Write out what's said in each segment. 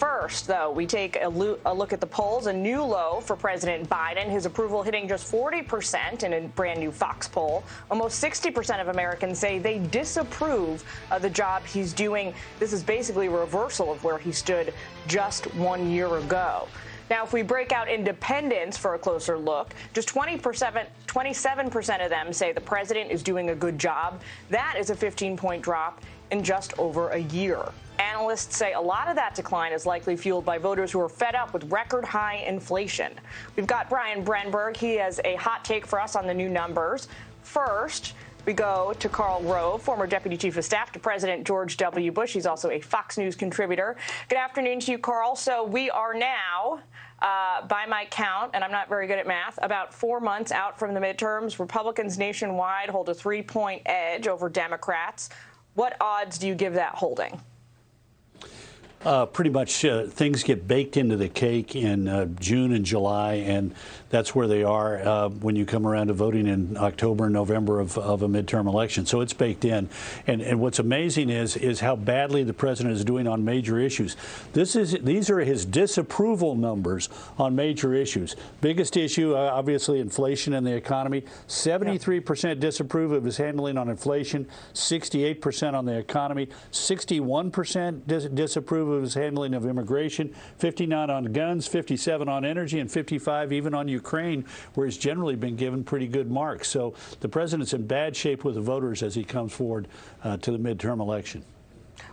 First, though, we take a look at the polls. A new low for President Biden, his approval hitting just 40% in a brand new Fox poll. Almost 60% of Americans say they disapprove of the job he's doing. This is basically a reversal of where he stood just 1 year ago. Now, if we break out independents for a closer look, just 27% of them say the president is doing a good job. That is a 15-point drop in just over a year. Analysts say a lot of that decline is likely fueled by voters who are fed up with record-high inflation. We've got Brian Brenberg. He has a hot take for us on the new numbers. First, we go to Karl Rove, former Deputy Chief of Staff to President George W. Bush. He's also a Fox News contributor. Good afternoon to you, Karl. So we are now, by my count, and I'm not very good at math, about 4 months out from the midterms. Republicans nationwide hold a 3-point edge over Democrats. What odds do you give that holding? Pretty much things get baked into the cake in June and July, and that's where they are when you come around to voting in October and November of a midterm election. So it's baked in. And what's amazing is how badly the president is doing on major issues. These are his disapproval numbers on major issues. Biggest issue, obviously, inflation and the economy. 73% disapprove of his handling on inflation, 68% on the economy, 61% disapprove of his handling of immigration, 59 on guns, 57 on energy, and 55 even on Ukraine, where he's generally been given pretty good marks. So the president's in bad shape with the voters as he comes forward to the midterm election.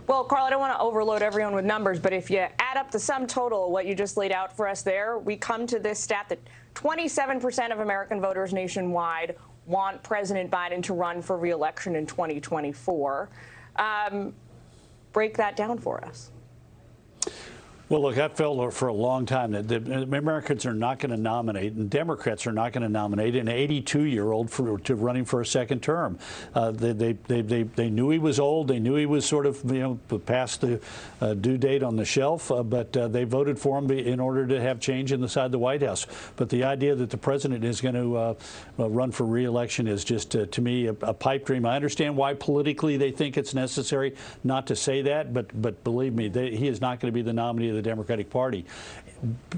Well, Karl, I don't want to overload everyone with numbers, but if you add up the sum total, what you just laid out for us there, we come to this stat that 27% of American voters nationwide want President Biden to run for re-election in 2024. Break that down for us. Well, look, I've felt for a long time that the Americans are not going to nominate, and Democrats are not going to nominate an 82-year-old to running for a second term. They knew he was old. They knew he was sort of, past the due date on the shelf, but they voted for him in order to have change inside the White House. But the idea that the president is going to run for re-election is just, to me, a pipe dream. I understand why politically they think it's necessary not to say that, but believe me, he is not going to be the nominee of the Democratic Party.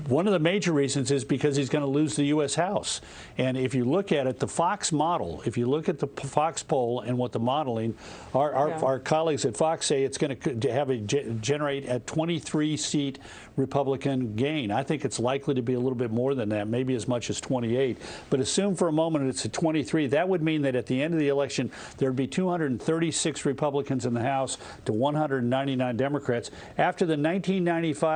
One of the major reasons is because he's going to lose the U.S. House. And if you look at it, the Fox model, if you look at the Fox poll and what the modeling, our colleagues at Fox say it's going to generate a 23-seat Republican gain. I think it's likely to be a little bit more than that, maybe as much as 28. But assume for a moment it's a 23. That would mean that at the end of the election, there would be 236 Republicans in the House to 199 Democrats. After the 1994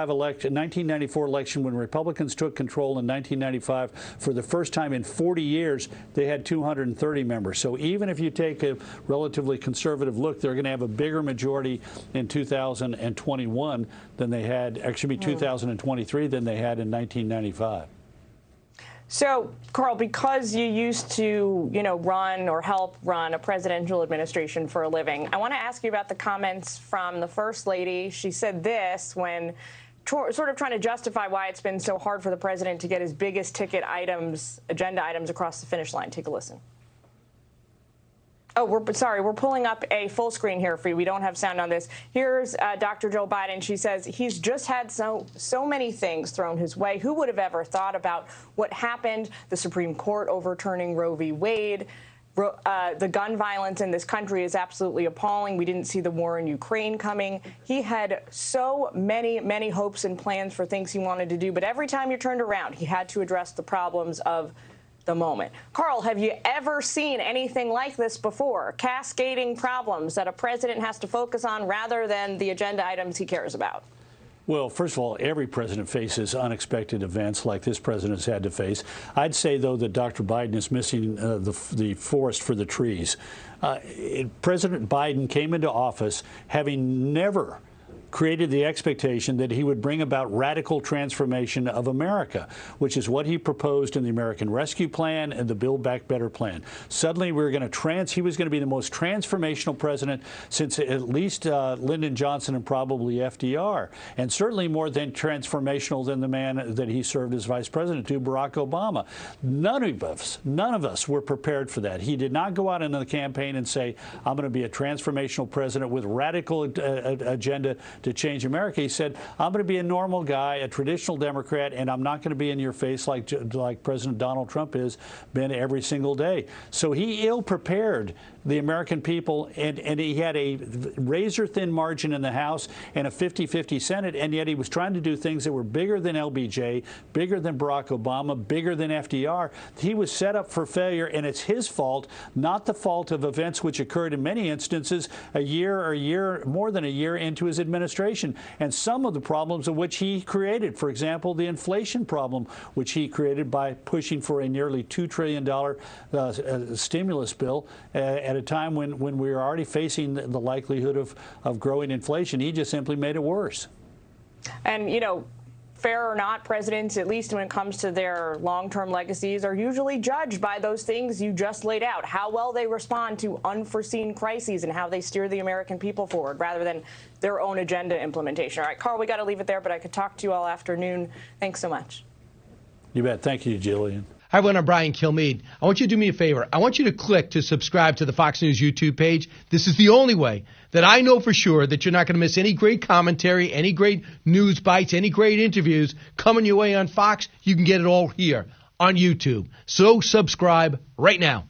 election, when Republicans took control in 1995, for the first time in 40 years, they had 230 members. So even if you take a relatively conservative look, they're going to have a bigger majority in 2021 than they had, actually 2023 than they had in 1995. So, Karl, because you used to, run or help run a presidential administration for a living, I want to ask you about the comments from the First Lady. She said this when sort of trying to justify why it's been so hard for the president to get his biggest ticket items, agenda items across the finish line. Take a listen. Oh, we're pulling up a full screen here for you. We don't have sound on this. Here's Dr. Joe Biden. She says he's just had so many things thrown his way. Who would have ever thought about what happened? The Supreme Court overturning Roe v. Wade. The gun violence in this country is absolutely appalling. We didn't see the war in Ukraine coming. He had so many hopes and plans for things he wanted to do. But every time you turned around, he had to address the problems of the moment. Karl, have you ever seen anything like this before? Cascading problems that a president has to focus on rather than the agenda items he cares about? Well, first of all, every president faces unexpected events like this president's had to face. I'd say, though, that Dr. Biden is missing the forest for the trees. President Biden came into office having never created the expectation that he would bring about radical transformation of America, which is what he proposed in the American Rescue Plan and the Build Back Better plan. Suddenly, he was going to be the most transformational president since at least Lyndon Johnson and probably FDR, and certainly more than transformational than the man that he served as vice president to, Barack Obama. None of us were prepared for that. He did not go out into the campaign and say, I'm going to be a transformational president with radical agenda to change America. He said, I'm going to be a normal guy, a traditional Democrat, and I'm not going to be in your face like President Donald Trump has been every single day. So he ill-prepared the American people, and he had a razor-thin margin in the House and a 50-50 Senate, and yet he was trying to do things that were bigger than LBJ, bigger than Barack Obama, bigger than FDR. He was set up for failure, and it's his fault, not the fault of events which occurred in many instances more than a year into his administration, and some of the problems of which he created. For example, the inflation problem, which he created by pushing for a nearly $2 trillion stimulus bill at a time when we were already facing the likelihood of growing inflation. He just simply made it worse. And, you know, fair or not, presidents, at least when it comes to their long-term legacies, are usually judged by those things you just laid out, how well they respond to unforeseen crises and how they steer the American people forward rather than their own agenda implementation. All right, Karl, we got to leave it there, but I could talk to you all afternoon. Thanks so much. You bet. Thank you, Jillian. Hi, everyone. I'm Brian Kilmeade. I want you to do me a favor. I want you to click to subscribe to the Fox News YouTube page. This is the only way that I know for sure that you're not going to miss any great commentary, any great news bites, any great interviews coming your way on Fox. You can get it all here on YouTube. So subscribe right now.